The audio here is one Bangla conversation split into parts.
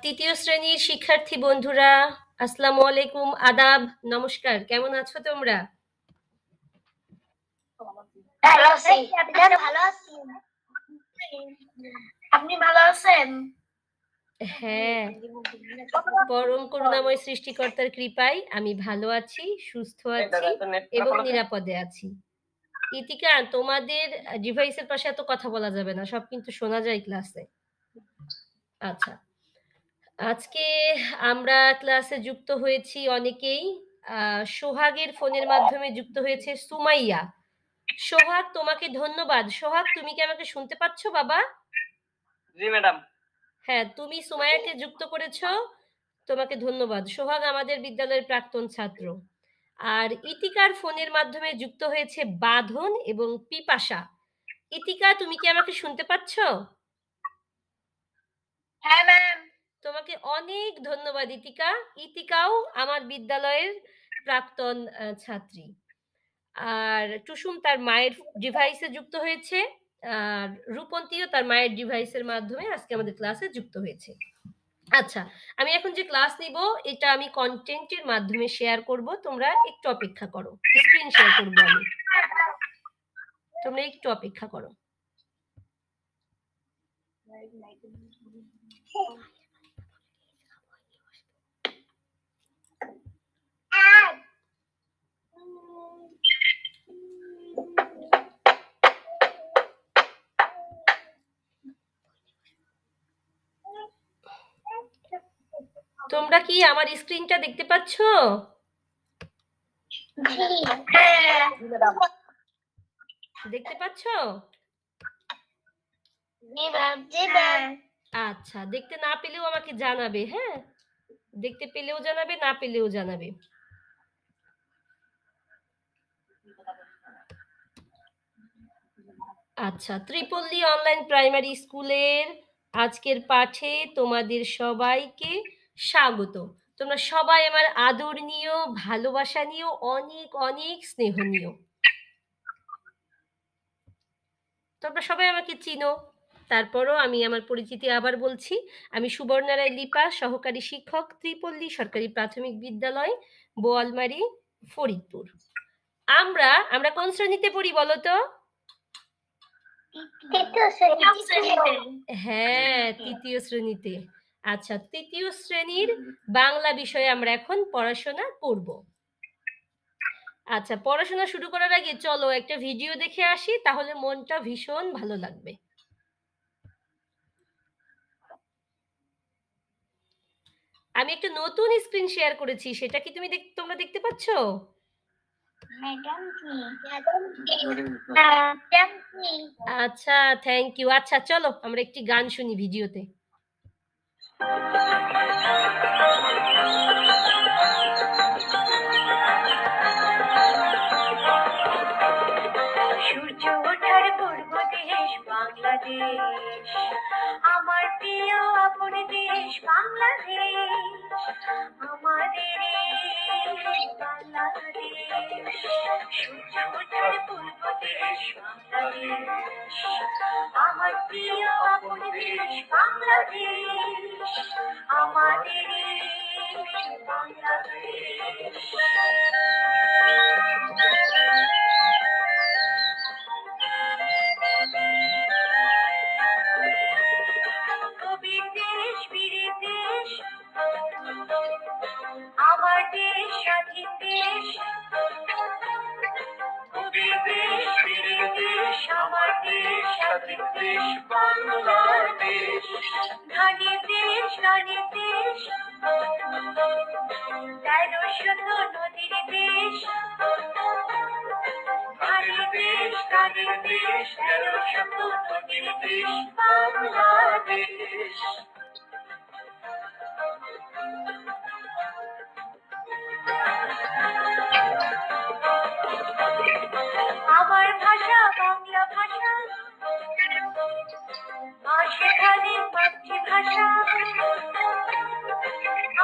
তৃতীয় শ্রেণীর শিক্ষার্থী বন্ধুরা, আসসালামু আলাইকুম, আদাব, নমস্কার। কেমন আছো তোমরা? আপনি ভালো আছেন? হ্যাঁ, পরম করুণাময় সৃষ্টিকর্তার কৃপায় আমি ভালো আছি, সুস্থ আছি এবং নিরাপদে আছি। ইতিকা, তোমাদের ডিভাইসের পাশে এত কথা বলা যাবে না, সব কিন্তু শোনা যায় ক্লাসে। আচ্ছা, আজকে আমরা ক্লাসে যুক্ত হয়েছি অনেকেই। সোহাগের ফোনের মাধ্যমে যুক্ত হয়েছে সুমাইয়া। সোহাগ, তোমাকে ধন্যবাদ। সোহাগ, তুমি কি আমাকে শুনতে পাচ্ছ বাবা? জি ম্যাডাম। হ্যাঁ, তুমি সুমাইয়াকে যুক্ত করেছো, তোমাকে ধন্যবাদ। সোহাগ আমাদের বিদ্যালয়ের প্রাক্তন ছাত্র। আর ইতিকার ফোনের মাধ্যমে যুক্ত হয়েছে বাঁধন এবং পিপাসা। ইতিকা, তুমি কি আমাকে শুনতে পাচ্ছ? হ্যাঁ ম্যাম। তোমাকে অনেক ধন্যবাদ ইতিকা। ইতিকাও আমার বিদ্যালয়ের প্রাক্তন ছাত্রী। আর টুসুম তার মায়ের ডিভাইসে যুক্ত হয়েছে, আর রূপন্তীও তার মায়ের ডিভাইসের মাধ্যমে আজকে আমাদের ক্লাসে যুক্ত হয়েছে। আচ্ছা, আমি এখন যে ক্লাস নিব এটা আমি কন্টেন্টের মাধ্যমে শেয়ার করব, তোমরা একটু অপেক্ষা করো। স্ক্রিন শেয়ার করব আমি, তোমরা একটু অপেক্ষা করো। তোমরা কি আমার স্ক্রিনটা দেখতে পাচ্ছ? দেখতে পাচ্ছ? আচ্ছা, দেখতে না পেলেও আমাকে জানাবে। হ্যাঁ, দেখতে পেলেও জানাবে, না পেলেও জানাবে। আচ্ছা, ত্রিপল্লী অনলাইন প্রাইমারি স্কুলের আজকের পাঠে তোমাদের সবাইকে স্বাগত। তোমরা সবাই আমার আদর নিও, ভালোবাসা নিও, অনেক অনেক স্নেহ নিও। তোমরা সবাই আমাকে চিনো, তারপরও আমি আমার পরিচিতি আবার বলছি। আমি সুবর্ণা রায় লিপা, সহকারী শিক্ষক, ত্রিপল্লী সরকারি প্রাথমিক বিদ্যালয়, বোয়ালমারি, ফরিদপুর। আমরা কোন শ্রেণীতে পড়ি বলো তো? হ্যাঁ, তৃতীয় শ্রেণীতে। আচ্ছা, তৃতীয় শ্রেণীর বাংলা বিষয়ে আমরা এখন পড়াশোনা করব। আচ্ছা, পড়াশোনা শুরু করার আগে চলো একটা ভিডিও দেখে আসি, তাহলে মনটা ভীষণ ভালো লাগবে। আমি একটা নতুন স্ক্রিন শেয়ার করেছি, সেটা কি তোমরা দেখতে পাচ্ছ? আচ্ছা, থ্যাংক ইউ। আচ্ছা, চলো আমরা একটি গান শুনি ভিডিওতে। সূর্য ওঠার পূর্ব দেশ বাংলাদেশ, আমার প্রিয় আপন দেশ বাংলাদেশ, আমাদের বাংলাদেশ। সূর্য ওঠার পূর্ব দেশ বাংলাদেশ, আমার প্রিয় আপন দেশ বাংলাদেশ, আমাদের বাংলাদেশ। কবির দেশ, বীরের দেশ, আমার দেশ স্বাধীন দেশ। কবির দেশ, বীরের দেশ, আমার দেশ স্বাধীন দেশ বাংলাদেশ। ধানের দেশ, রানের দেশ, 1300 নদীর দেশ। ধানের দেশ, রানের দেশ, 1300 নদীর দেশ বাংলাদেশ। আমার ভাষা বাংলা ভাষা, মা সেখানে মাতৃভাষা।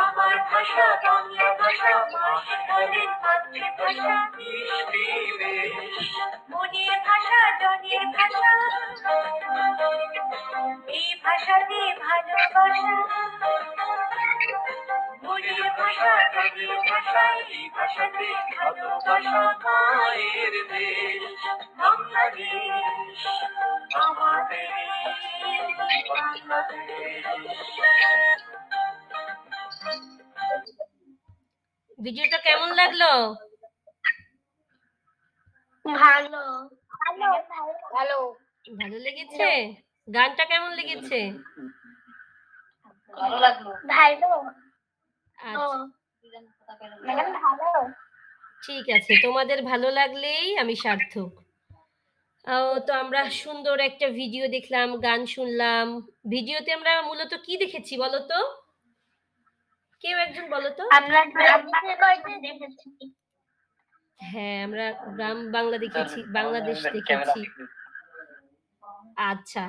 আমার ভাষা বাংলা ভাষা, মা সেখানে মাতৃভাষা। মনের ভাষা জনের ভাষা, ভাষাতে ভালোবাসা, মনের ভাষা প্রাণের ভাষা, এই ভাষাতে ভালোবাসা। মায়ের দেশ বাংলাদেশ, আমাদের বাংলাদেশ। ভিডিওটা কেমন লাগলো? ভালো ভালো ভালো ভালো লেগেছে? গানটা কেমন লেগেছে? ভালো লাগলো ভালো আচ্ছা, ম্যাডাম ভালো। ঠিক আছে, তোমাদের ভালো লাগলেই আমি সার্থক। তো আমরা সুন্দর একটা ভিডিও দেখলাম, গান শুনলাম। ভিডিওতে আমরা মূলত কি দেখেছি বলো তো? কেউ একজন বলো তো। আমরা গ্রামে কয়টা দেখেছি? হ্যাঁ, আমরা গ্রাম বাংলা দেখেছি, বাংলাদেশ দেখেছি। আচ্ছা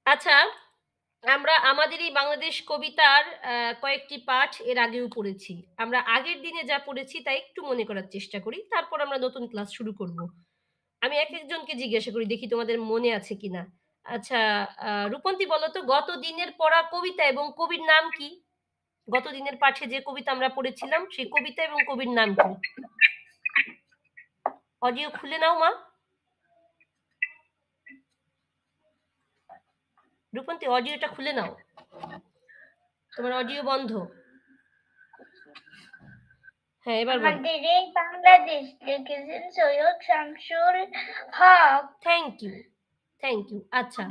আচ্ছা, আমরা আমাদের এই বাংলাদেশ কবিতার কয়েকটি পাঠ এর আগেও পড়েছি। আমরা আগের দিনে যা পড়েছি তা একটু মনে করার চেষ্টা করি, তারপর আমরা নতুন ক্লাস শুরু করব। আমি এক একজনকে জিজ্ঞাসা করি, দেখি তোমাদের মনে আছে কিনা। আচ্ছা, রূপন্তী বলো তো, গত দিনের পড়া কবিতা এবং কবির নাম কি? গত দিনের পাঠে যে কবিতা আমরা পড়েছিলাম, সেই কবিতা এবং কবির নাম কি? অডিও খুলে নাও মা। রূপন্তী, অডিওটা খুলে নাও, তোমার অডিও বন্ধ। হ্যাঁ, এবার বলো। আমাদের এই বাংলাদেশ লিখেছেন Syed Shamsul Haque. Thank you, thank you. আচ্ছা,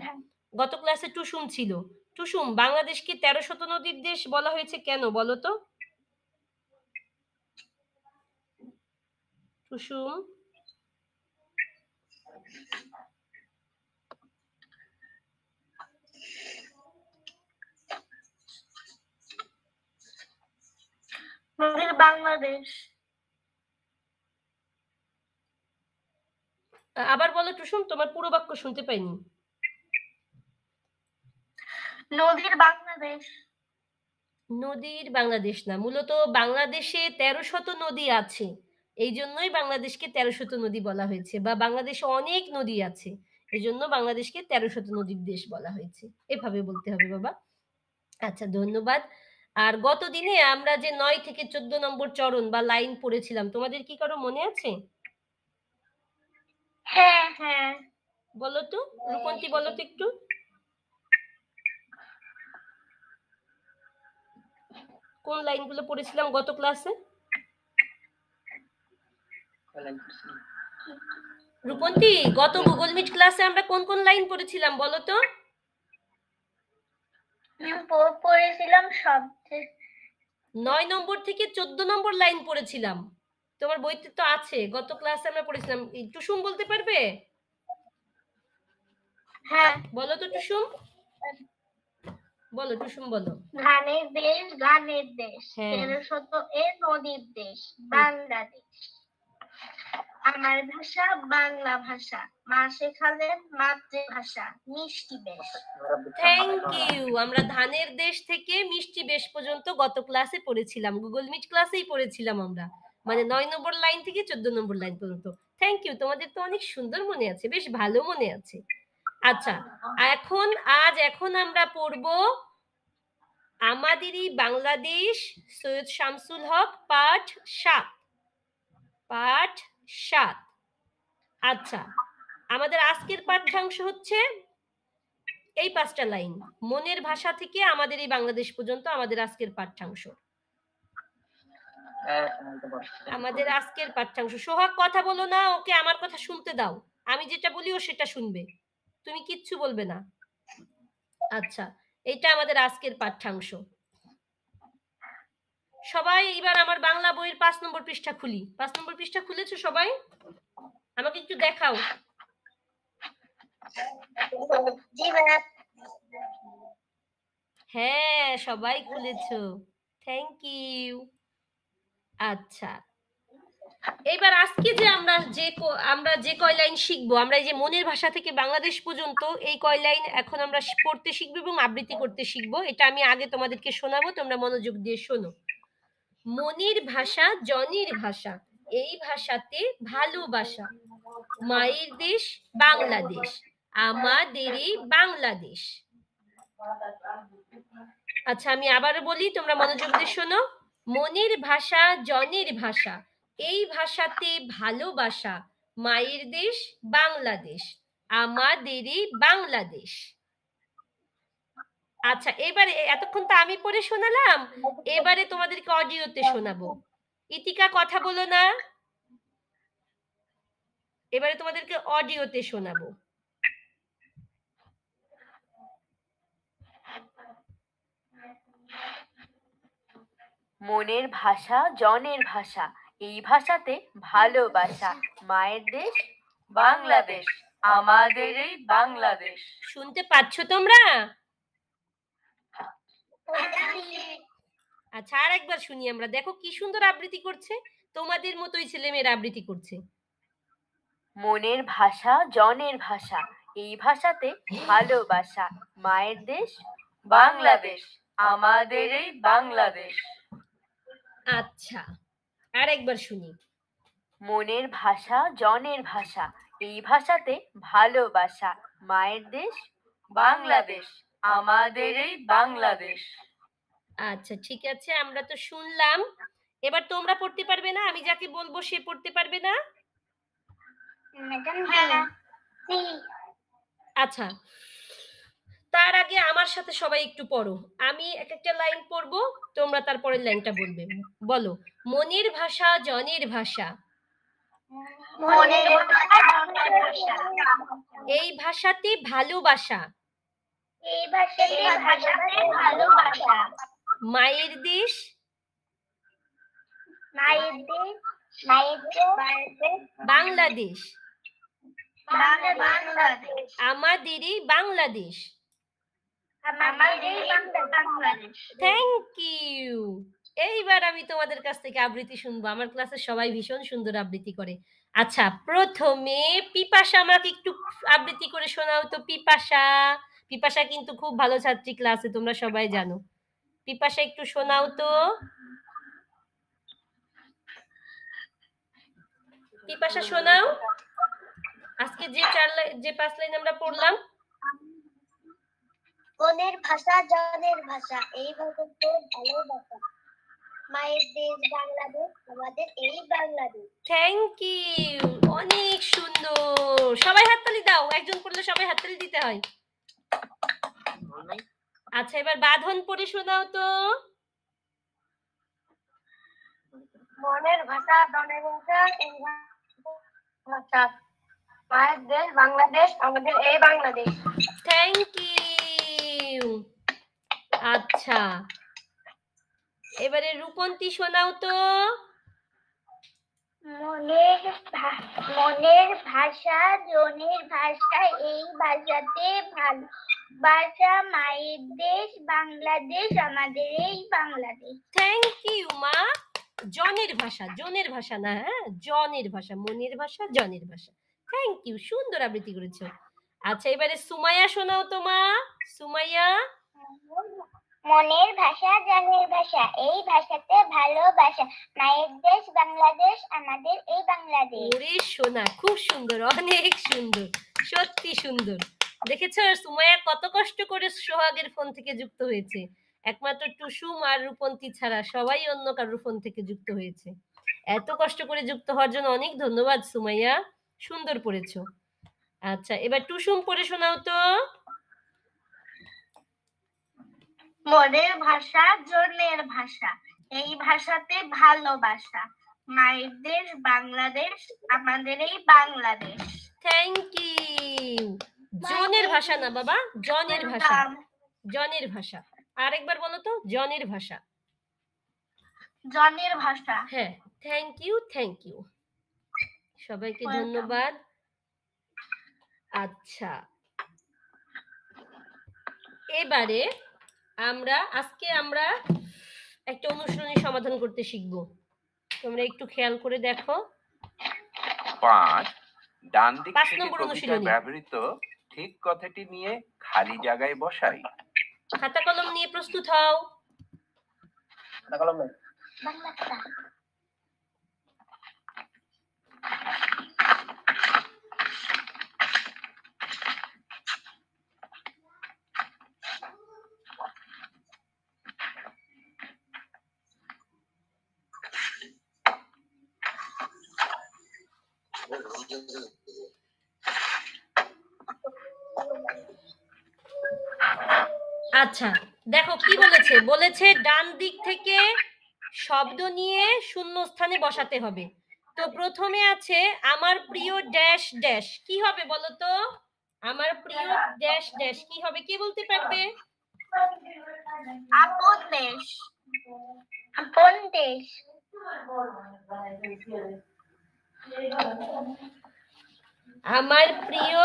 গত ক্লাসে টুসুম ছিল। টুসুম, বাংলাদেশকে 13শত নদীর দেশ বলা হয়েছে কেন বলো তো? টুসুম, নদীর বাংলাদেশ। আবার বলো টুসুম, তোমার পুরো বাক্য শুনতে পাইনি। নদীর বাংলাদেশ। নদীর বাংলাদেশ না, মূলত বাংলাদেশে 13শত নদী আছে, এই জন্যই বাংলাদেশকে 13শত নদী বলা হয়েছে, বা বাংলাদেশে অনেক নদী আছে, এই জন্য বাংলাদেশকে 13শত নদীর দেশ বলা হয়েছে। এভাবে বলতে হবে বাবা। আচ্ছা, ধন্যবাদ। আর গত দিনে আমরা যে 9 থেকে 14 নম্বর চরণ বা লাইন পড়েছিলাম, তোমাদের কি কারো মনে আছে? হ্যাঁ হ্যাঁ, বলো তো, রূপন্তী বলো তো একটু। কোন লাইনগুলো পড়েছিলাম গত ক্লাসে? রূপন্তী, গত গুগল মিট ক্লাসে আমরা কোন কোন লাইন পড়েছিলাম বলো তো? পড়েছিলাম সব। 9 নম্বর থেকে 14 নম্বর লাইন পড়েছিলাম, তোমার বইতে তো আছে। গত ক্লাসে আমরা পড়েছিলাম, টুসুম বলতে পারবে? হ্যাঁ, বলো তো টুসুম, বলো টুসুম বলো। ধানের দেশ গানের দেশ, হ্যাঁ। 13শত এ নদীর দেশ বাংলাদেশ। আমার ভাষা বাংলা ভাষা, মা শেখালেন মাতৃভাষা, মিষ্টি বেশ। Thank you. আমরা ধানের দেশ থেকে মিষ্টি বেশ পর্যন্ত গত ক্লাসে পড়েছিলাম, গুগল মিট ক্লাসেই পড়েছিলাম আমরা, মানে 9 নম্বর লাইন থেকে 14 নম্বর লাইন পর্যন্ত। থ্যাংক ইউ, তোমাদের তো অনেক সুন্দর মনে আছে, বেশ ভালো মনে আছে। আচ্ছা, এখন আমরা পড়ব আমাদেরই বাংলাদেশ, সৈয়দ শামসুল হক, পাঠ 7। পাঠ 7। আচ্ছা, আমাদের আজকের পাঠ্যাংশ হচ্ছে এই 5টা লাইন, মনের ভাষা থেকে আমাদের এই বাংলাদেশ পর্যন্ত আমাদের আজকের পাঠ্যাংশ। আমাদের আজকের পাঠ্যাংশ। সোহাগ কথা বলো না, ওকে আমার কথা শুনতে দাও, আমি যেটা বলি ও সেটা শুনবে, তুমি কিচ্ছু বলবে না। আচ্ছা, এটা আমাদের আজকের পাঠ্যাংশ। সবাই এবার আমার বাংলা বইয়ের 5 নম্বর পৃষ্ঠা খুলি। 5 নম্বর পৃষ্ঠা খুলেছো সবাই? আমাকে একটু দেখাও। জি ম্যাম। হ্যাঁ, সবাই খুলেছো, থ্যাংক ইউ। আচ্ছা, এবার আজকে যে আমরা যে কয় লাইন শিখবো, আমরা এই যে মনের ভাষা থেকে বাংলাদেশ পর্যন্ত এই কয় লাইন এখন আমরা পড়তে শিখবো এবং আবৃত্তি করতে শিখবো। এটা আমি আগে তোমাদেরকে শোনাবো, তোমরা মনোযোগ দিয়ে শোনো। মনির ভাষা জনির ভাষা, এই ভাষাতে ভালোবাসা, মায়ের দেশ বাংলাদেশ, আমাদেরই বাংলাদেশ। আচ্ছা, আমি আবারও বলি, তোমরা মনোযোগ দিয়ে শোনো। মনের ভাষা জনের ভাষা, এই ভাষাতে ভালোবাসা, মায়ের দেশ বাংলাদেশ, আমাদেরই বাংলাদেশ। আচ্ছা, এবারে এতক্ষণ তো আমি পড়ে শোনালাম, এবারে তোমাদেরকে অডিওতে শোনাবো। ইতিকা কথা বলো না, এবারে তোমাদেরকে অডিওতে শোনাবো। মনের ভাষা জনের ভাষা, এই ভাষাতে ভালোবাসা, মায়ের দেশ বাংলাদেশ, আমাদের এই বাংলাদেশ। শুনতে পাচ্ছ তোমরা? আচ্ছা, আর একবার শুনি আমরা। দেখো কি সুন্দর আবৃত্তি করছে, তোমাদের মতোই ছেলেমেয়েরা আবৃত্তি করছে। মনের ভাষা জনের ভাষা, এই ভাষাতে ভালোবাসা, মায়ের দেশ বাংলাদেশ, আমাদের এই বাংলাদেশ। আচ্ছা, আর একবার শুনি। মনের ভাষা জনের ভাষা, এই ভাষাতে ভালোবাসা, মায়ের দেশ বাংলাদেশ, আমাদের এই বাংলাদেশ। আচ্ছা, ঠিক আছে, আমরা তো শুনলাম। এবার তোমরা পড়তে পারবে না? আমি যাকে বলবো সে পড়তে পারবে না? আচ্ছা, তার আগে আমার সাথে সবাই একটু পড়ো। আমি এক একটা লাইন পড়বো, তোমরা তারপরের লাইনটা বলবে। বলো, মনের ভাষা জনের ভাষা, এই ভাষাতে ভালোবাসা, মায়ের দেশ বাংলাদেশ, আমাদেরই বাংলাদেশ। Thank you. এইবার আমি তোমাদের কাছ থেকে আবৃত্তি শুনবো। আমার ক্লাসে সবাই ভীষণ সুন্দর আবৃত্তি করে। আচ্ছা, প্রথমে পিপাসা আমাকে একটু আবৃত্তি করে শোনাও তো। পিপাসা, পিপাসা কিন্তু খুব ভালো ছাত্রী ক্লাসে, তোমরা সবাই জানো। পিপাসা একটু শোনাও তো। পিপাসা শোনাও। আজকে যে 5 লাইন আমরা পড়লাম। মনের ভাষা জনের ভাষা, এই ভাষাতে ভালোবাসা, মায়ের দেশ বাংলাদেশ, আমাদের এই বাংলাদেশ। থ্যাংক ইউ, অনেক সুন্দর। সবাই হাততালি দাও, একজন পড়লে সবাই হাততালি দিতে হয়। আচ্ছা, এবার বাঁধন পড়ে শোনাও তো। মনের ভাষা জনের ভাষা, এই ভাষা, মায়ের দেশ বাংলাদেশ, আমাদের এই বাংলাদেশ। Thank you. আচ্ছা, এবারে রূপন্তী শোনাও তো। মনের ভাষা জনের ভাষা, এই ভাষাতে ভালোবাসা, মায়ের দেশ বাংলাদেশ, আমাদের এই বাংলাদেশ। থ্যাংক ইউ মা। জনের ভাষা, জনের ভাষা না, হ্যাঁ, জনের ভাষা। মনের ভাষা জনের ভাষা। থ্যাংক ইউ, সুন্দর আবৃত্তি করেছো। আচ্ছা, এবারে সুমাইয়া শোনাও তো মা। সুমাইয়া। মনের ভাষা জনের ভাষা, এই ভাষাতে ভালোবাসা, মায়ের দেশ বাংলাদেশ, আমাদের এই বাংলাদেশ। ওরে সোনা, খুব সুন্দর, অনেক সুন্দর, সত্যি সুন্দর। দেখেছো সুমাইয়া কত কষ্ট করে সোহাগের ফোন থেকে যুক্ত হয়েছে। একমাত্র টুসুম আর রূপন্তী ছাড়া সবাই অন্য কারোর ফোন থেকে যুক্ত হয়েছে। এত কষ্ট করে যুক্ত হওয়ার জন্য অনেক ধন্যবাদ সুমাইয়া, সুন্দর পড়েছো। আচ্ছা, এবার টুসুম পড়ে শোনাও তো। মনের ভাষা জনের ভাষা, এই ভাষাতে ভালোবাসা, মায়ের দেশ বাংলাদেশ, আমাদের এই বাংলাদেশ। Thank you. জনের ভাষা না বাবা, জনের ভাষা, জনের ভাষা। আরেকবার বলো তো, জনের ভাষা। জনের ভাষা। হ্যাঁ, থ্যাংক ইউ, থ্যাংক ইউ, সবাইকে ধন্যবাদ। আচ্ছা, এবারে আজকে আমরা একটা অনুশীলনী সমাধান করতে শিখব। তোমরা একটু খেয়াল করে দেখো। 5 ডান দিক 5 থেকে নম্বর কবিতায় অনুশীলনী। ব্যবহৃত ঠিক কথাটি নিয়ে খালি জায়গায় বসাই। খাতা কলম নিয়ে প্রস্তুত হও। বাংলা খাতা। আচ্ছা দেখো কি বলেছে, বলেছে ডান দিক থেকে শব্দ নিয়ে শূন্যস্থানে বসাতে হবে। তো প্রথমে আছে আমার প্রিয় ড্যাশ ড্যাশ, কি হবে বলো তো? আমার প্রিয় ড্যাশ ড্যাশ কি হবে, কে বলতে পারবে? আপন দেশ। আপন দেশ। আমার প্রিয়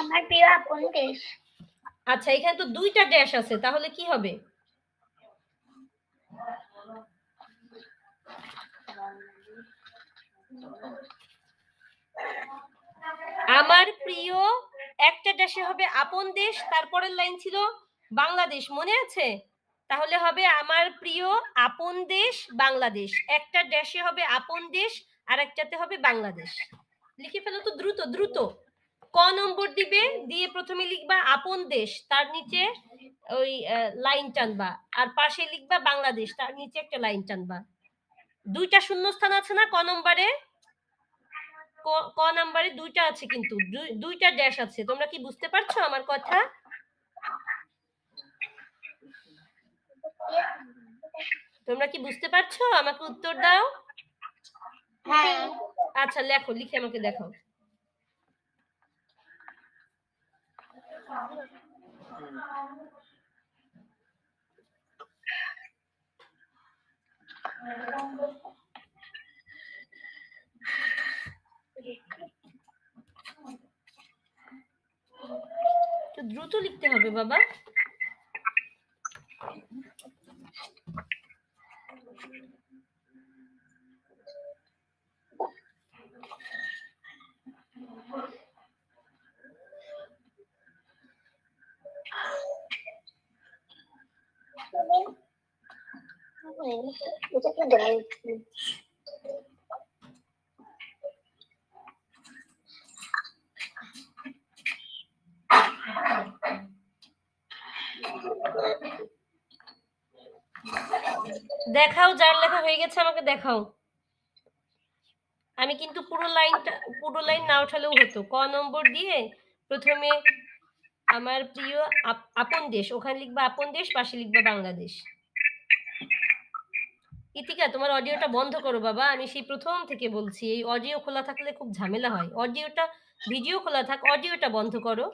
আমার প্রিয় আপন দেশ। আচ্ছা এখানে তো দুইটা ড্যাশ আছে, তাহলে কি হবে? আমার প্রিয় একটা ড্যাশে হবে আপন দেশ, তারপরের লাইন ছিল বাংলাদেশ, মনে আছে? তাহলে হবে আমার প্রিয় আপন দেশ বাংলাদেশ, একটা ড্যাশে হবে আপন দেশ আর একটাতে হবে বাংলাদেশ। লিখে ফেলো তো দ্রুত দ্রুত। ক নম্বর দিবে, দিয়ে প্রথমে লিখবা আপন দেশ, তার নিচে ওই লাইন টানবা, আর পাশে লিখবা বাংলাদেশ, তার নিচে একটা লাইন টানবা। দুইটা শূন্যস্থান আছে না ক নম্বরে? ক নাম্বারে দুইটা আছে, কিন্তু দুইটা ড্যাশ আছে। তোমরা কি বুঝতে পারছো আমার কথা? তোমরা কি বুঝতে পারছো? আমাকে উত্তর দাও। হ্যাঁ। আচ্ছা লেখো, লিখে আমাকে দেখাও। একটু দ্রুত লিখতে হবে বাবা। দেখাও, যার লেখা হয়ে গেছে আমাকে দেখাও। আমি কিন্তু পুরো লাইন না উঠালেও হতো। ক নম্বর দিয়ে প্রথমে আমার প্রিয় আপন দেশ, ওখানে লিখবা আপন দেশ, পাশে লিখবা বাংলাদেশ। ইতিকা তোমার অডিওটা বন্ধ করো বাবা, আমি সেই প্রথম থেকে বলছি এই অডিও খোলা থাকলে খুব ঝামেলা হয়। অডিওটা, ভিডিও খোলা থাক, অডিওটা বন্ধ করো।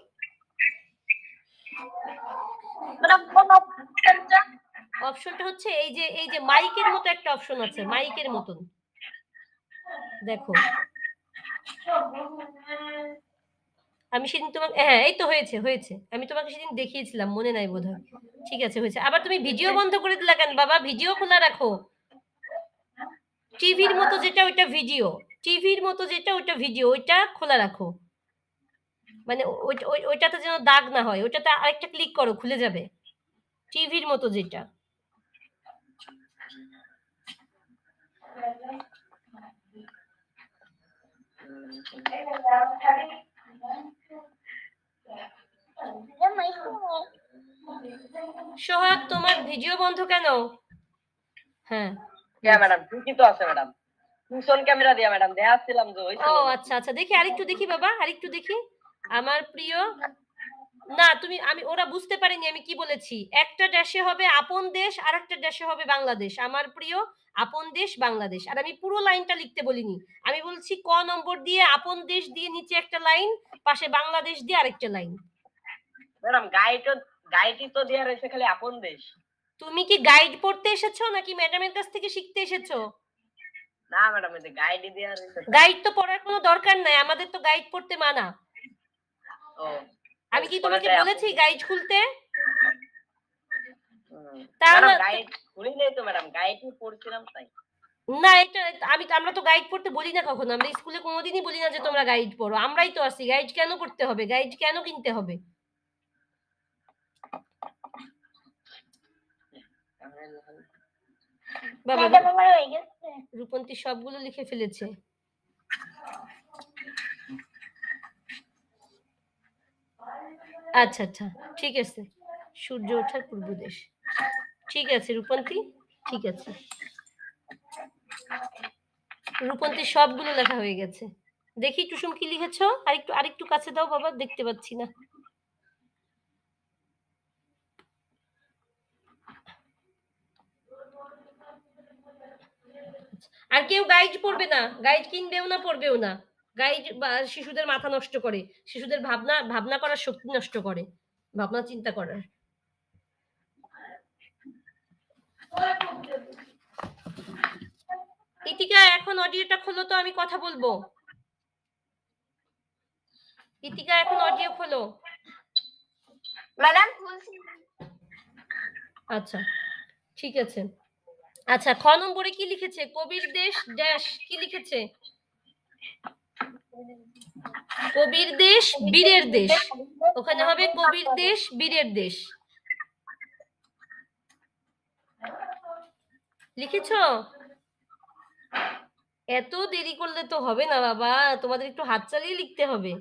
অপশনটা হচ্ছে এই যে মাইকের মতো একটা অপশন আছে, মাইকের মতন দেখো। আমি সেদিন তোমাকে, হ্যাঁ এই তো হয়েছে, আমি তোমাকে সেদিন দেখিয়েছিলাম, মনে নাই বোধহয়। ঠিক আছে হয়েছে। আবার তুমি ভিডিও বন্ধ করে দিলা কেন বাবা? ভিডিও খোলা রাখো। টিভির মতো যেটা ওইটা ভিডিও, টিভির মতো যেটা ওইটা ভিডিও, ওইটা খোলা রাখো। মানে ওইটাতে যেন দাগ না হয়, ওইটাতে আরেকটা ক্লিক করো, খুলে যাবে। টিভির মতো যেটা। সোহাগ তোমার ভিডিও বন্ধ কেন? হ্যাঁ ম্যাডাম ঠিকই তো আছে ম্যাডাম, ফুশন ক্যামেরা দিয়া ম্যাডাম দেখাচ্ছিলাম যে ও আচ্ছা আচ্ছা, দেখি আরেকটু দেখি বাবা, আরেকটু দেখি। আমার প্রিয়, না তুমি, আমি ওরা বুঝতে পারিনি আমি কি বলেছি। একটা ড্যাশে হবে আপন দেশ আর একটা ড্যাশে হবে বাংলাদেশ। আমার প্রিয় আপন দেশ বাংলাদেশ। আর আমি পুরো লাইনটা লিখতে বলিনি, আমি বলছি ক নম্বর দিয়ে আপন দেশ দিয়ে নিচে একটা লাইন, পাশে বাংলাদেশ দিয়ে আরেকটা লাইন। ম্যাডাম গাইডই তো দেয়া রয়েছে খালি আপন দেশ। তুমি কি গাইড পড়তে এসেছো নাকি ম্যাডামের কাছ থেকে শিখতে এসেছো? না ম্যাডাম, এই গাইডই দেয়া রয়েছে। গাইড তো পড়ার কোনো দরকার নাই, আমাদের তো গাইড পড়তে মানা। ও আমি কি তোমাকে বলেছি গাইড খুলতে? তাহলে গাইড খুলি নাই তো ম্যাডাম, গাইডই পড়ছিলাম তাই। না এটা আমরা তো গাইড পড়তে বলি না কখনো, আমরা স্কুলে কোনোদিনই বলি না যে তোমরা গাইড পড়ো। আমরাই তো আছি, গাইড কেন পড়তে হবে, গাইড কেন কিনতে হবে? বাবা রূপন্তী সবগুলো লিখে ফেলেছে। আচ্ছা আচ্ছা ঠিক আছে, সূর্য ওঠার পূর্ব দেশ। ঠিক আছে রূপন্তী, ঠিক আছে। রূপন্তী সবগুলো লেখা হয়ে গেছে। দেখি টুসুম কি লিখেছো, আরেকটু কাছে দাও বাবা, দেখতে পাচ্ছি না। আর কেউ গাইড পড়বে না, গাইড কিনবেও না, পড়বেও না। গাইড শিশুদের মাথা নষ্ট করে, শিশুদের ভাবনা করার শক্তি নষ্ট করে, ভাবনা চিন্তা করার। ইতিকা এখন অডিওটা খোলো তো, আমি কথা বলবো। ইতিকা এখন অডিও খোলো। ম্যাডাম আচ্ছা ঠিক আছে। আচ্ছা, খ নম্বরে কি লিখেছে? কবির দেশ ড্যাশ কি লিখেছে? কবির দেশ বীরের দেশ, ওখানে হবে কবির দেশ বীরের দেশ। লিখেছো? এত দেরি করলে তো হবে না বাবা, তোমাদের একটু হাত চালিয়ে লিখতে হবে।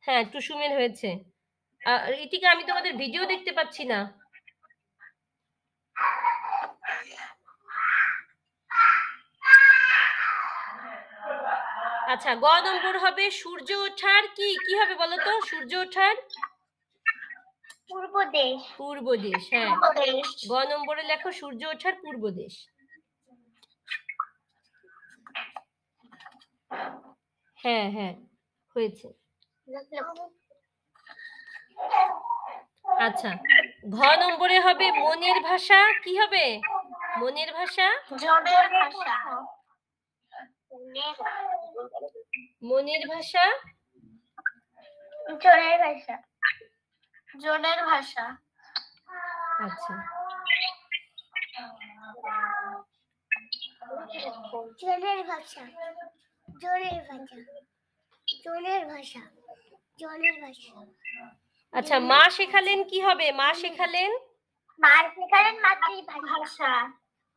হ্যাঁ, টুসুমের হয়েছে। ইতিকা আমি তোমাদের ভিডিও দেখতে পাচ্ছি না। আচ্ছা, গ নম্বর হবে সূর্য ওঠার কি হবে বলো তো? সূর্য ওঠার পূর্ব দেশ। পূর্ব দেশ, হ্যাঁ। গ নম্বরে লেখো সূর্য ওঠার পূর্ব দেশ। হ্যাঁ হ্যাঁ হয়েছে। আচ্ছা, ঘ নম্বরে হবে মনের ভাষা কি হবে? মনের ভাষা জনের ভাষা। মনের ভাষা জনের ভাষা। জনের ভাষা। আচ্ছা, জনের ভাষা। জনের ভাষা। জনের ভাষা। জনের ভাষা। আচ্ছা, মা শেখালেন কি হবে? মা শেখালেন মা শেখালেন মাতৃভাষা।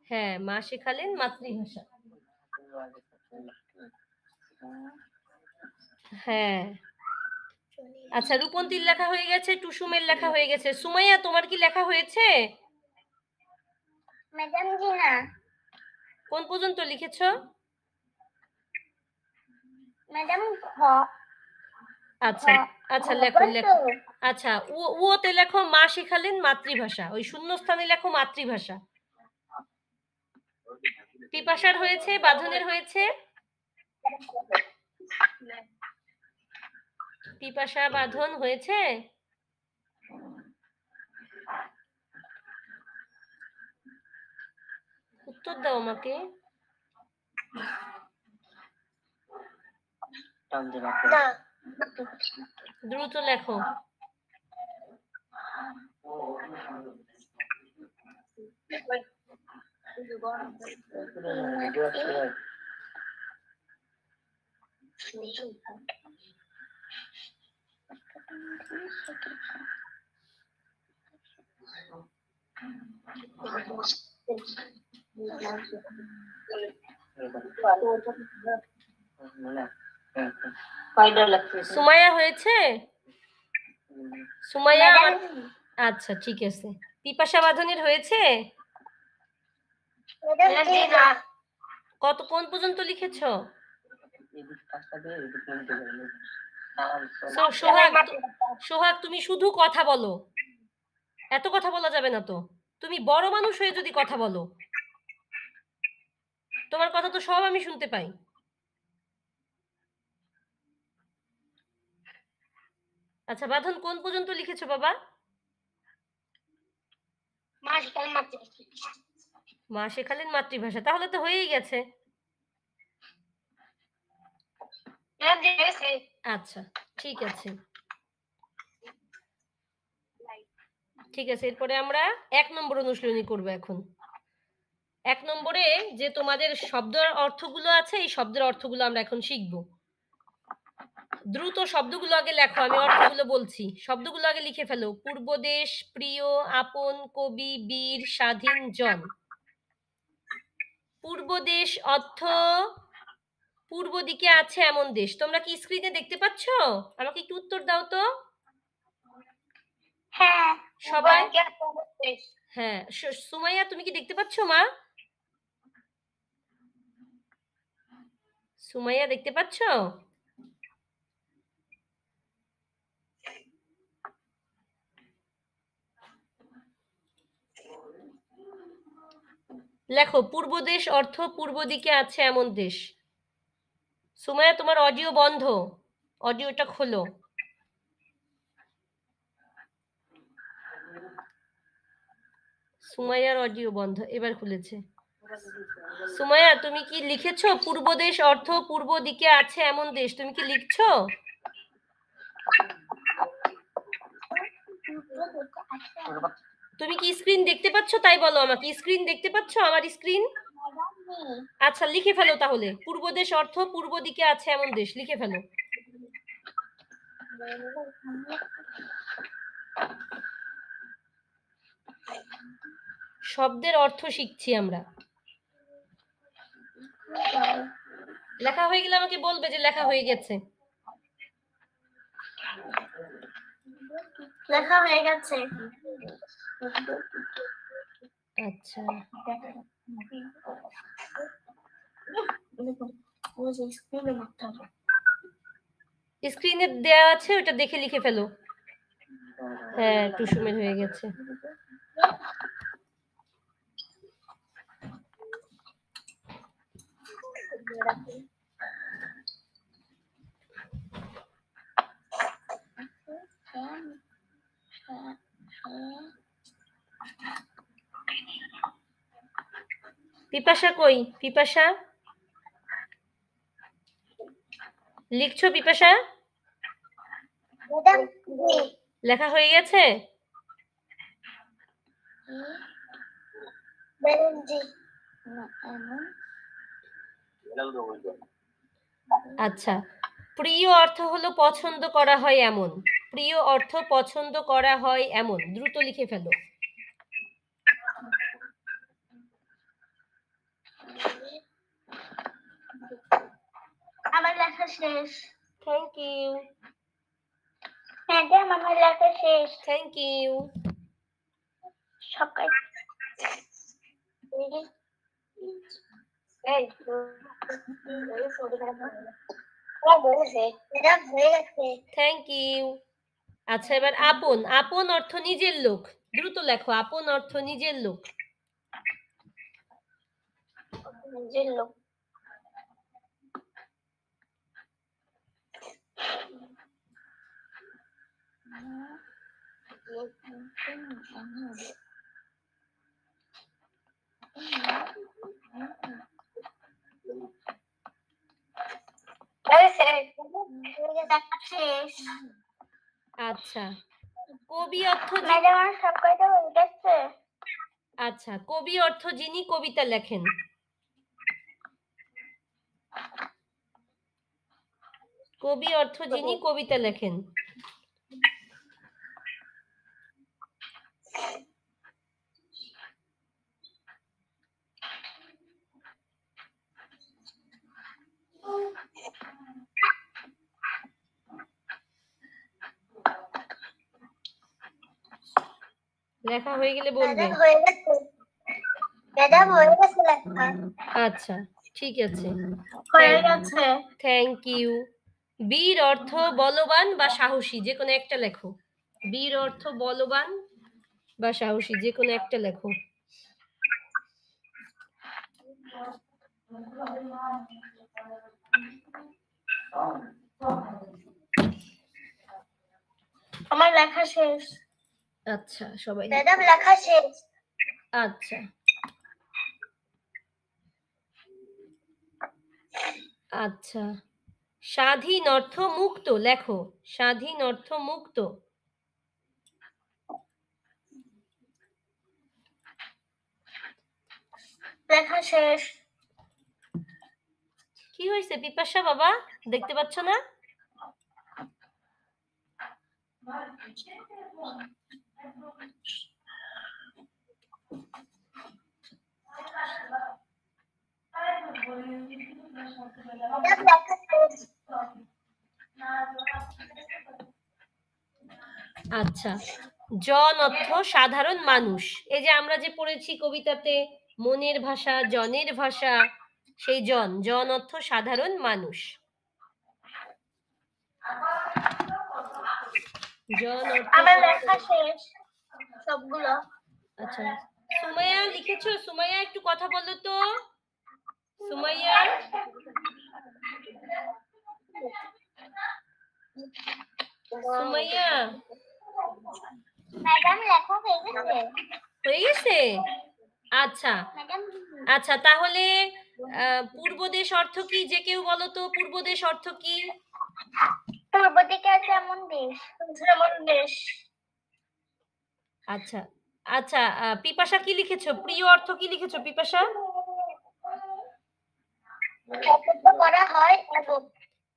হ্যাঁ, মা শেখালেন মাতৃভাষা। হ্যাঁ। আচ্ছা, রূপন্তীর লেখা হয়ে গেছে, টুসুমের লেখা হয়ে গেছে। সুমাইয়া তোমার কি লেখা হয়েছে? ম্যাডাম জি না। কোন পর্যন্ত লিখেছো? ম্যাডাম ঘ। আচ্ছা আচ্ছা, লেখো লেখো। আচ্ছা, ওতে লেখো মা শেখালেন মাতৃভাষা, ওই শূন্যস্থানে লেখো মাতৃভাষা। পিপাসার হয়েছে, বাঁধনের হয়েছে। পিপাসা বাঁধন হয়েছে। উত্তর দাও আমাকে। দ্রুত লেখো। সুমাইয়া হয়েছে? সুমাইয়া আমার, আচ্ছা ঠিক আছে। পিপাসা বাঁধনের হয়েছে? কোন পর্যন্ত লিখেছো? সোহাগ তুমি শুধু কথা বলো, এত কথা বলা যাবে না তো। তুমি বড় মানুষ হয়ে যদি কথা বলো, তোমার কথা তো সব আমি শুনতে পাই। আচ্ছা, বাঁধন কোন পর্যন্ত লিখেছো বাবা? মা শেখালেন মাতৃভাষা, তাহলে তো হয়েই গেছে। আচ্ছা ঠিক আছে, ঠিক আছে। এরপরে আমরা 1 নম্বর অনুশীলনী করব। এখন 1 নম্বরে যে তোমাদের শব্দের অর্থগুলো আছে, এই শব্দের অর্থগুলো আমরা এখন শিখব। দ্রুত শব্দগুলো আগে লেখো, আমি অর্থগুলো বলছি। শব্দগুলো আগে লিখে ফেলো। পূর্বদেশ, প্রিয়, আপন, কবি, বীর, স্বাধীন, জন। পূর্বদেশ অর্থ পূর্ব দিকে আছে এমন দেশ। তোমরা কি স্ক্রিনে দেখতে পাচ্ছ? আমাকে একটু উত্তর দাও তো। হ্যাঁ সবাই। হ্যাঁ, সুমাইয়া তুমি কি দেখতে পাচ্ছ মা? সুমাইয়া দেখতে পাচ্ছ? লেখো পূর্ব দেশ অর্থ পূর্ব দিকে আছে এমন দেশ। সুমাইয়া তোমার অডিও বন্ধ, অডিওটা খোলো। সুমাইয়ার অডিও বন্ধ, এবার খুলেছে। সুমাইয়া তুমি কি লিখেছো পূর্ব দেশ অর্থ পূর্ব দিকে আছে এমন দেশ? তুমি কি লিখছো? তুমি কি স্ক্রিন দেখতে পাচ্ছ? তাই বলো আমাকে, স্ক্রিন দেখতে পাচ্ছ আমার স্ক্রিন? আচ্ছা লিখে ফেলো তাহলে, পূর্ব দেশ অর্থ পূর্ব দিকে আছে এমন দেশ, লিখে ফেলো। শব্দের অর্থ শিখছি আমরা। লেখা হয়ে গেলে আমাকে বলবে যে লেখা হয়ে গেছে। লেখা হয়ে গেছে। আচ্ছা স্ক্রিনে দেয়া আছে, ওটা দেখে লিখে ফেলো। হ্যাঁ টুসুমের হয়ে গেছে। পিপাসা কই? পিপাসা লিখছো? পিপাসা লেখা হয়ে গেছে? আচ্ছা প্রিয় অর্থ হলো পছন্দ করা হয় এমন। প্রিয় অর্থ পছন্দ করা হয় এমন, দ্রুত লিখে ফেলো। আমার লেখা শেষ। Thank you. ম্যাডাম আমার লেখা শেষ। Thank you. সকাল থ্যাংক ইউ। আচ্ছা এবার আপন। আপন অর্থ নিজের লোক, দ্রুত লেখো। আপন অর্থ নিজের লোক। নিজের লোক। আচ্ছা কবি অর্থ আচ্ছা কবি অর্থ যিনি কবিতা লেখেন। কবি অর্থ যিনি কবিতা লেখেন। লেখা হয়ে গেলে বলবে। আচ্ছা ঠিক আছে, থ্যাংক ইউ। বীর অর্থ বলবান বা সাহসী, যে কোনো একটা লেখো। বীর অর্থ বলবান বা সাহসী, যে কোনো একটা লেখো। আমার লেখা শেষ। আচ্ছা সবাই ম্যাডাম লেখা শেষ। আচ্ছা আচ্ছা স্বাধীন অর্থ মুক্ত, লেখো। স্বাধীন অর্থ মুক্ত। লেখা শেষ। কি হয়েছে পিপাসা বাবা, দেখতে পাচ্ছ না? আচ্ছা জন অর্থ সাধারণ মানুষ। এই যে আমরা যে পড়েছি কবিতাতে, মনের ভাষা, জনের ভাষা, সেই জন, জন অর্থ সাধারণ মানুষ। জন অর্থ আমার লেখা শেষ সবগুলো। আচ্ছা, সুমাইয়া লিখেছো? সুমাইয়া একটু কথা বলো তো। সুমাইয়া, সুমাইয়া ম্যাডাম লেখা হয়ে গেছে? হয়ে গেছে? আচ্ছা ম্যাডাম আচ্ছা, তাহলে পূর্বদেশ অর্থ কি? যে কেউ বলো তো, পূর্বদেশ অর্থ কি? পূর্ব দিকে যেমন দেশ, যেমন দেশ। আচ্ছা আচ্ছা, পিপাসা কি লিখেছো? প্রিয় অর্থ কি লিখেছো পিপাসা? অপত্য করা হয় এবং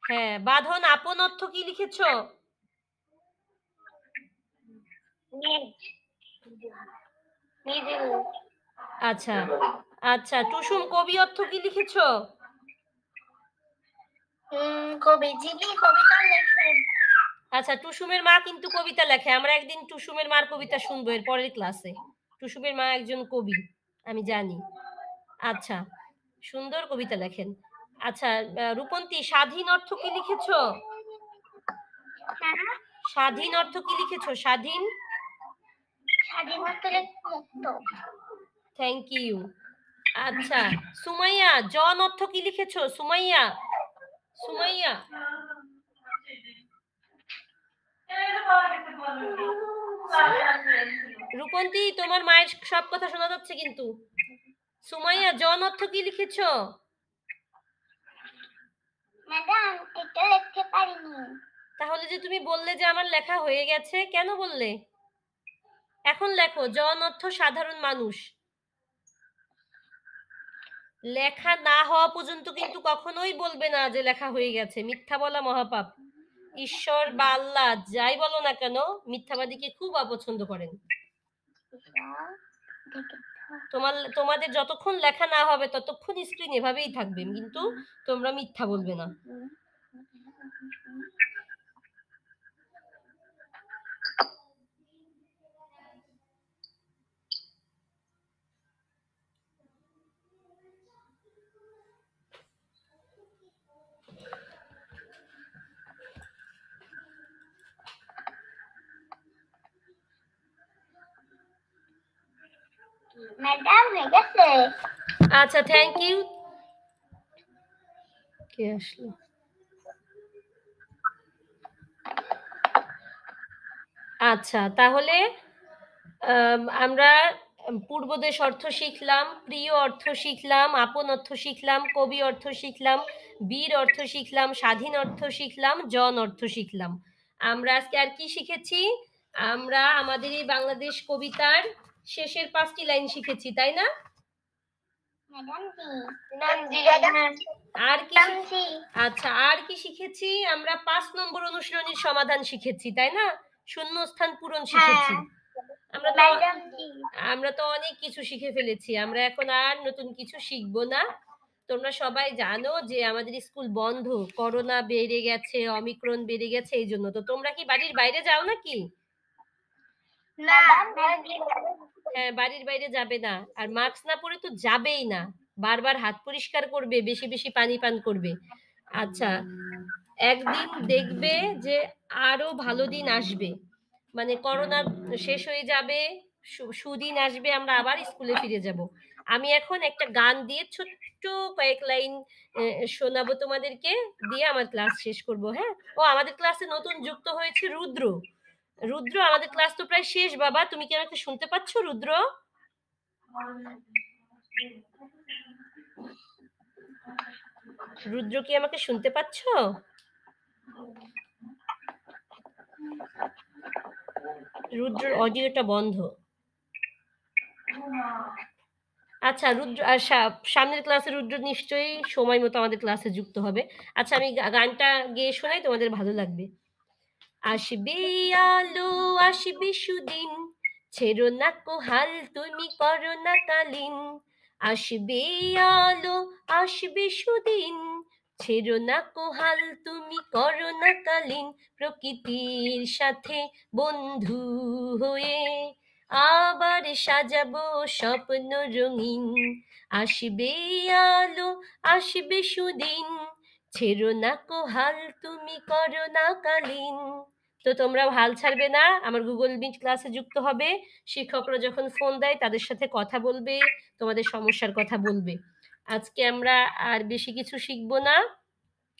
হ্যাঁ। বাঁধন আপন অর্থ কি লিখেছো? আচ্ছা আচ্ছা, টুসুম কবি অর্থ কি লিখেছো? কবি যিনি কবিতা লেখেন। আচ্ছা, টুসুমের মা কিন্তু কবিতা লেখে। আমরা একদিন টুসুমের মার কবিতা শুনবো এর পরের ক্লাসে। টুসুমের মা একজন কবি, আমি জানি। আচ্ছা, সুন্দর কবিতা লেখেন। আচ্ছা, রূপন্তী স্বাধীন অর্থ কি লিখেছো? স্বাধীন অর্থ কি লিখেছো? স্বাধীন, স্বাধীনতা মুক্ত। Thank you. আচ্ছা, সুমাইয়া জন অর্থ কি লিখেছো? সুমাইয়া, সুমাইয়া রূপন্তী, তোমার মায়ের সব কথা শোনা যাচ্ছে কিন্তু। সুমাইয়া জন অর্থ কি লিখেছো? ম্যাডাম এটা লিখতে পারিনি। তাহলে যে তুমি বললে যে আমার লেখা হয়ে গেছে, কেন বললে? এখন লেখো, জন অর্থ সাধারণ মানুষ। লেখা না হওয়া পর্যন্ত কিন্তু কখনোই বলবে না যে লেখা হয়ে গেছে। মিথ্যা বলা মহাপাপ। ঈশ্বর বা আল্লাহ যাই বলো না কেন, মিথ্যাবাদীকে খুব অপছন্দ করেন। তোমাদের যতক্ষণ লেখা না হবে ততক্ষণ স্ক্রিন এভাবেই থাকবে, কিন্তু তোমরা মিথ্যা বলবে না। ম্যাডাম হয়ে গেছে। আচ্ছা, থ্যাংক ইউ। কে আসলো? আচ্ছা, তাহলে আমরা পূর্বদেশ অর্থ শিখলাম, প্রিয় অর্থ শিখলাম, আপন অর্থ শিখলাম, কবি অর্থ শিখলাম, বীর অর্থ শিখলাম, স্বাধীন অর্থ শিখলাম, জন অর্থ শিখলাম। আমরা আজকে আর কি শিখেছি? আমরা আমাদের এই বাংলাদেশ কবিতার শেষের 5টি লাইন শিখেছি, তাই না? আর কি? আচ্ছা, আর কি শিখেছি? আমরা 5 নম্বর অনুশীলনীর সমাধান শিখেছি, তাই না? শূন্যস্থান পূরণ শিখেছি। আমরা তো অনেক কিছু শিখে ফেলেছি। আমরা এখন আর নতুন কিছু শিখবো না। তোমরা সবাই জানো যে আমাদের স্কুল বন্ধ, করোনা বেড়ে গেছে, অমিক্রন বেড়ে গেছে, এই জন্য। তো তোমরা কি বাড়ির বাইরে যাও নাকি? হ্যাঁ, বাড়ির বাইরে যাবে না, আর মাস্ক না পরে তো যাবেই না। বারবার হাত পরিষ্কার করবে, বেশি বেশি পানি পান করবে। আচ্ছা, একদিন দেখবে যে আরো ভালো দিন আসবে, মানে করোনা শেষ হয়ে যাবে, সুদিন আসবে, আমরা আবার স্কুলে ফিরে যাব। আমি এখন একটা গান দিয়ে ছোট্ট কয়েক লাইন শোনাবো তোমাদেরকে, দিয়ে আমার ক্লাস শেষ করব। হ্যাঁ, ও আমাদের ক্লাসে নতুন যুক্ত হয়েছে রুদ্র। রুদ্র, আমাদের ক্লাস তো প্রায় শেষ বাবা, তুমি কি আমাকে শুনতে পাচ্ছ রুদ্র? রুদ্র কি আমাকে শুনতে পাচ্ছ? রুদ্র অডিওটা বন্ধ। আচ্ছা, রুদ্র সামনের ক্লাসে রুদ্র নিশ্চয়ই সময় মতো আমাদের ক্লাসে যুক্ত হবে। আচ্ছা, আমি গানটা গেয়ে শোনাই, তোমাদের ভালো লাগবে। আসবে আলো, আসবে সুদিন, ছেড়ো না কো হাল তুমি করোনা কালীন। আসবে আলো, আসবে সুদিন, ছেড়ো না কো হাল তুমি করোনা কালীন। প্রকৃতির সাথে বন্ধু হয়ে আবার সাজাবো স্বপ্ন রঙিন, আসবে আলো আসবে সুদিন, ছেড়ো না কো হাল তুমি করো না কালীন। তো তোমরাও হাল ছাড়বে না, আমার গুগল মিট ক্লাসে যুক্ত হবে, শিক্ষকরা যখন ফোন দেয় তাদের সাথে কথা বলবে, তোমাদের সমস্যার কথা বলবে। আজকে আমরা আর বেশি কিছু শিখবো না।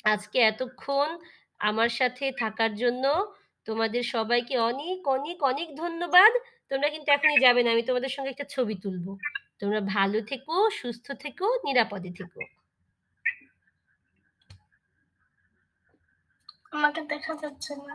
আজকে এতক্ষণ আমার সাথে থাকার জন্য তোমাদের সবাইকে অনেক অনেক অনেক ধন্যবাদ। তোমরা কিন্তু এখনই যাবে না, আমি তোমাদের সঙ্গে একটা ছবি তুলবো। তোমরা ভালো থেকো, সুস্থ থেকো, নিরাপদে থেকো। আমাকে দেখা যাচ্ছে না।